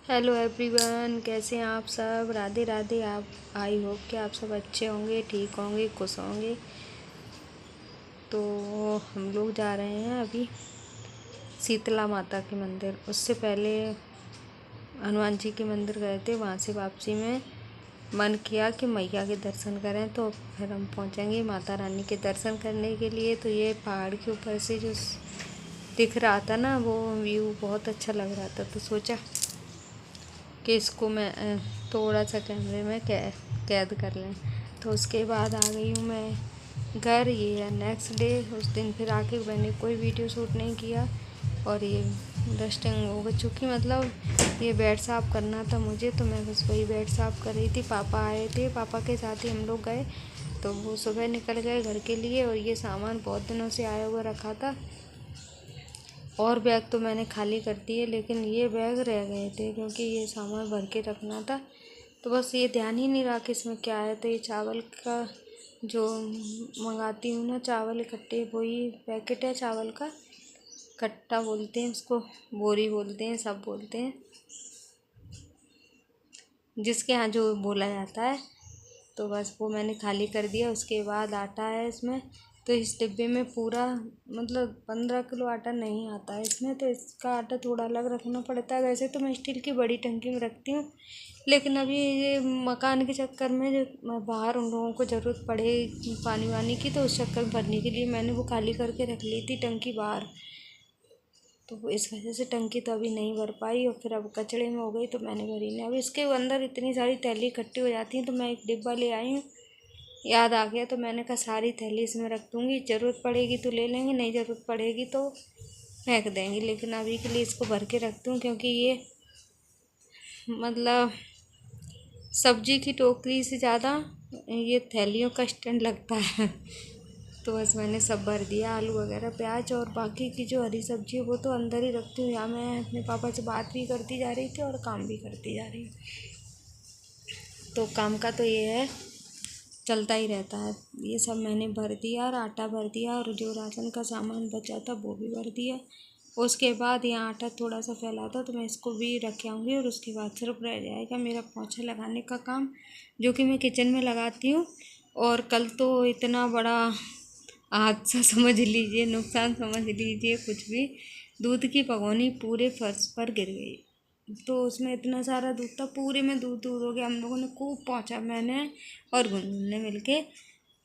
Hello everyone, कैसे हैं आप सब। राधे राधे। आप आई होप कि आप सब अच्छे होंगे, ठीक होंगे, खुश होंगे। तो हम लोग जा रहे हैं अभी शीतला माता के मंदिर। उससे पहले हनुमान जी के मंदिर गए थे। वहाँ से वापसी में मन किया कि मैया के दर्शन करें, तो फिर हम पहुँचेंगे माता रानी के दर्शन करने के लिए। तो ये पहाड़ के ऊपर से जो दिख रहा था ना, वो व्यू बहुत अच्छा लग रहा था। तो सोचा कि इसको मैं थोड़ा सा कैमरे में कैद कर लें। तो उसके बाद आ गई हूँ मैं घर। ये है नेक्स्ट डे। उस दिन फिर आके मैंने कोई वीडियो शूट नहीं किया। और ये डस्टिंग हो गई, चूँकि मतलब ये बेड साफ़ करना था मुझे, तो मैं बस वही बेड साफ़ कर रही थी। पापा आए थे, पापा के साथ ही हम लोग गए। तो वो सुबह निकल गए घर के लिए, और ये सामान बहुत दिनों से आया हुआ रखा था। और बैग तो मैंने खाली कर दिए, लेकिन ये बैग रह गए थे क्योंकि ये सामान भर के रखना था। तो बस ये ध्यान ही नहीं रहा कि इसमें क्या है। तो ये चावल का जो मंगाती हूँ ना, चावल इकट्ठे, वही पैकेट है चावल का। कट्टा बोलते हैं उसको, बोरी बोलते हैं, सब बोलते हैं, जिसके यहाँ जो बोला जाता है। तो बस वो मैंने खाली कर दिया। उसके बाद आटा है इसमें। तो इस डिब्बे में पूरा मतलब 15 किलो आटा नहीं आता है इसमें, तो इसका आटा थोड़ा अलग रखना पड़ता है। वैसे तो मैं स्टील की बड़ी टंकी में रखती हूँ, लेकिन अभी ये मकान के चक्कर में जो बाहर उन लोगों को ज़रूरत पड़े पानी वानी की, तो उस चक्कर में भरने के लिए मैंने वो खाली करके रख ली थी टंकी बाहर। तो वो इस वजह से टंकी तो अभी नहीं भर पाई, और फिर अब कचड़े में हो गई, तो मैंने भरी नहीं। अब इसके अंदर इतनी सारी थैली इकट्ठी हो जाती हैं। तो मैं एक डिब्बा ले आई हूँ, याद आ गया, तो मैंने कहा सारी थैली इसमें रख दूँगी। ज़रूरत पड़ेगी तो ले लेंगे, नहीं ज़रूरत पड़ेगी तो फेंक देंगे। लेकिन अभी के लिए इसको भर के रखती हूँ, क्योंकि ये मतलब सब्जी की टोकरी से ज़्यादा ये थैलियों का स्टैंड लगता है। तो बस मैंने सब भर दिया, आलू वगैरह, प्याज, और बाकी की जो हरी सब्जी है वो तो अंदर ही रखती हूँ। यहाँ मैं अपने पापा से बात भी करती जा रही थी और काम भी करती जा रही हूँ। तो काम का तो ये है, चलता ही रहता है। ये सब मैंने भर दिया, और आटा भर दिया, और जो राशन का सामान बचा था वो भी भर दिया। उसके बाद यहाँ आटा थोड़ा सा फैला था, तो मैं इसको भी रख आऊँगी। और उसके बाद सिर्फ रह जाएगा मेरा पोंछा लगाने का काम, जो कि मैं किचन में लगाती हूँ। और कल तो इतना बड़ा हादसा समझ लीजिए, नुकसान समझ लीजिए, कुछ भी, दूध की भगोनी पूरे फर्श पर गिर गई। तो उसमें इतना सारा दूध था, पूरे में दूध दूध हो गया। हम लोगों ने खूब पहुँचा, मैंने और गुनगुन ने मिलके,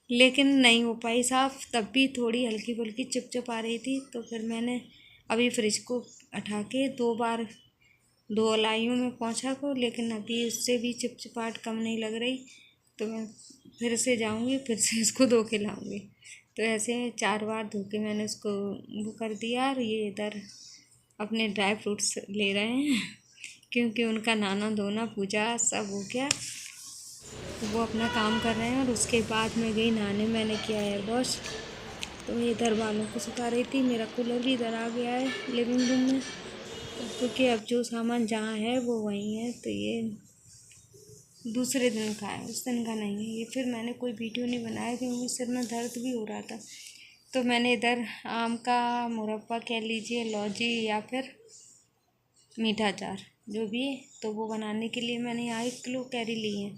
लेकिन नहीं हो पाई साफ़। तब भी थोड़ी हल्की फुल्की चिपचिप आ रही थी। तो फिर मैंने अभी फ्रिज को उठा के 2 बार धो लाई हूँ मैं पोंछा को, लेकिन अभी उससे भी चिपचिपाहट कम नहीं लग रही। तो मैं फिर से जाऊँगी, फिर से इसको धो के लाऊँगी। तो ऐसे 4 बार धो के मैंने उसको वो कर दिया। और ये इधर अपने ड्राई फ्रूट्स ले रहे हैं, क्योंकि उनका नहाना धोना पूजा सब हो गया। वो अपना काम कर रहे हैं। और उसके बाद मैं गई नहाने, मैंने किया हेयर वॉश। तो मैं इधर बालों को सुखा रही थी। मेरा कूलर भी इधर आ गया है लिविंग रूम में, क्योंकि अब जो सामान जहाँ है वो वहीं है। तो ये दूसरे दिन का है, उस दिन का नहीं है ये। फिर मैंने कोई वीडियो नहीं बनाया क्योंकि सिर में दर्द भी हो रहा था। तो मैंने इधर आम का मुरब्बा कह लीजिए, लौजी, या फिर मीठा अचार, जो भी है, तो वो बनाने के लिए मैंने यहाँ 1 किलो कैरी ली है।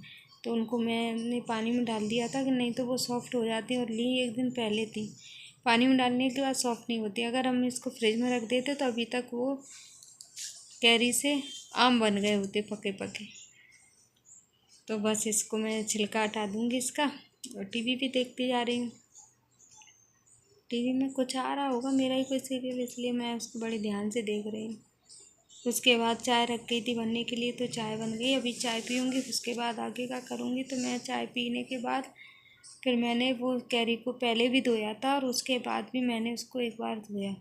तो उनको मैंने पानी में डाल दिया था कि नहीं तो वो सॉफ्ट हो जाती, और ली 1 दिन पहले थी। पानी में डालने के बाद सॉफ्ट नहीं होती। अगर हम इसको फ्रिज में रख देते तो अभी तक वो कैरी से आम बन गए होते, पके पके। तो बस इसको मैं छिलका हटा दूँगी इसका। और टीवी भी देखती जा रही हूँ। टीवी में कुछ आ रहा होगा, मेरा ही कोई सीरियल, इसलिए मैं उसको बड़े ध्यान से देख रही हूँ। उसके बाद चाय रख गई थी बनने के लिए, तो चाय बन गई। अभी चाय पीऊँगी, उसके बाद आगे का करूँगी। तो मैं चाय पीने के बाद फिर मैंने वो कैरी को पहले भी धोया था, और उसके बाद भी मैंने उसको 1 बार धोया।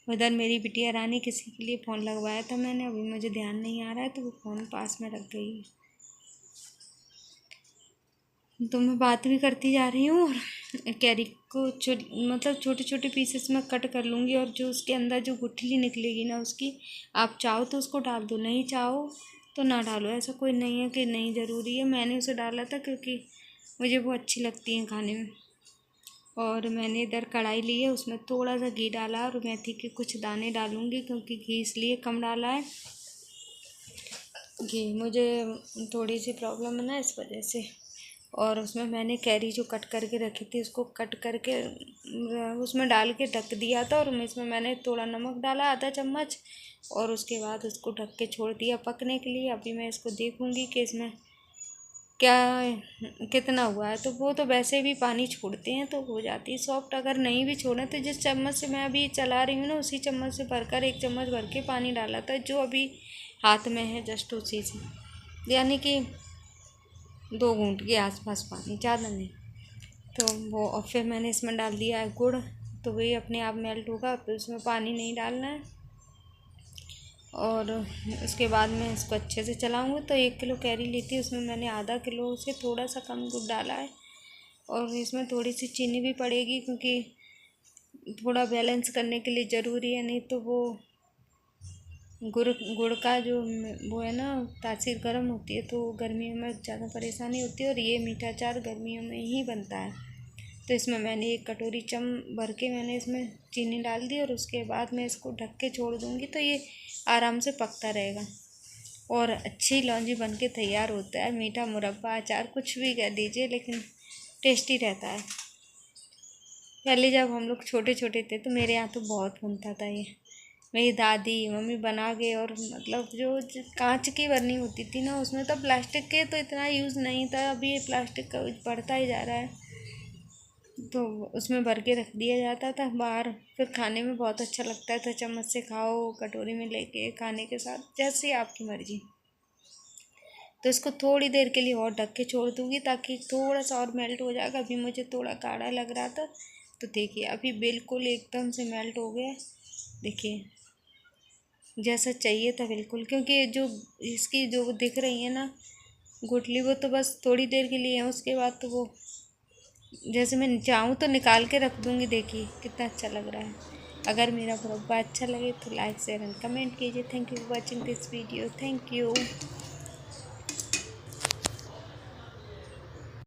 उधर मेरी बिटिया रानी किसी के लिए फ़ोन लगवाया था मैंने, अभी मुझे ध्यान नहीं आ रहा है, तो वो फ़ोन पास में रख गई। तो मैं बात भी करती जा रही हूँ, और कैरी को मतलब छोटे छोटे पीसेस में कट कर लूँगी। और जो उसके अंदर जो गुठली निकलेगी ना उसकी, आप चाहो तो उसको डाल दो, नहीं चाहो तो ना डालो। ऐसा कोई नहीं है कि नहीं ज़रूरी है। मैंने उसे डाला था क्योंकि मुझे वो अच्छी लगती हैं खाने में। और मैंने इधर कढ़ाई ली है, उसमें थोड़ा सा घी डाला, और मेथी के कुछ दाने डालूँगी, क्योंकि घी इसलिए कम डाला है जी मुझे थोड़ी सी प्रॉब्लम है ना, इस वजह से। और उसमें मैंने कैरी जो कट करके रखी थी उसको कट करके उसमें डाल के ढक दिया था, और इसमें मैंने थोड़ा नमक डाला आधा चम्मच, और उसके बाद उसको ढक के छोड़ दिया पकने के लिए। अभी मैं इसको देखूंगी कि इसमें क्या कितना हुआ है। तो वो तो वैसे भी पानी छोड़ते हैं तो हो जाती है सॉफ्ट। अगर नहीं भी छोड़े तो जिस चम्मच से मैं अभी चला रही हूँ ना, उसी चम्मच से भरकर 1 चम्मच भर के पानी डाला था, जो अभी हाथ में है जस्ट उसी से, यानी कि 2 घूंट के आसपास पानी, ज़्यादा नहीं। तो वो, और फिर मैंने इसमें डाल दिया है गुड़, तो वही अपने आप मेल्ट होगा, फिर उसमें पानी नहीं डालना है। और उसके बाद मैं इसको अच्छे से चलाऊँगी। तो 1 किलो कैरी ली थी, उसमें मैंने आधा किलो से थोड़ा सा कम गुड़ डाला है, और इसमें थोड़ी सी चीनी भी पड़ेगी, क्योंकि थोड़ा बैलेंस करने के लिए ज़रूरी है, नहीं तो वो गुड़ गुड़ का जो वो है ना, तासीर गर्म होती है, तो गर्मियों में ज़्यादा परेशानी होती है, और ये मीठा अचार गर्मियों में ही बनता है। तो इसमें मैंने 1 कटोरी भर के मैंने इसमें चीनी डाल दी, और उसके बाद मैं इसको ढक के छोड़ दूँगी, तो ये आराम से पकता रहेगा और अच्छी लौंजी बन के तैयार होता है। मीठा मुरब्बा, अचार, कुछ भी कह दीजिए, लेकिन टेस्टी रहता है। पहले जब हम लोग छोटे छोटे थे तो मेरे यहाँ तो बहुत बनता था ये। मेरी दादी मम्मी बना के, और मतलब जो कांच की बर्नी होती थी ना, उसमें तो प्लास्टिक के तो इतना यूज़ नहीं था, अभी ये प्लास्टिक का यूज़ बढ़ता ही जा रहा है। तो उसमें भर के रख दिया जाता था बाहर, फिर खाने में बहुत अच्छा लगता था। चम्मच से खाओ, कटोरी में लेके खाने के साथ, जैसे आपकी मर्ज़ी। तो इसको थोड़ी देर के लिए और ढक के छोड़ दूँगी, ताकि थोड़ा सा और मेल्ट हो जाएगा। अभी मुझे थोड़ा गाढ़ा लग रहा था, तो देखिए अभी बिल्कुल एकदम से मेल्ट हो गया। देखिए जैसा चाहिए था बिल्कुल, क्योंकि जो इसकी जो दिख रही है ना गुठली, वो तो बस थोड़ी देर के लिए है, उसके बाद तो वो जैसे मैं चाहूँ तो निकाल के रख दूँगी। देखिए कितना अच्छा लग रहा है। अगर मेरा मुरब्बा अच्छा लगे तो लाइक शेयर एंड कमेंट कीजिए। Thank you for watching this video. Thank you.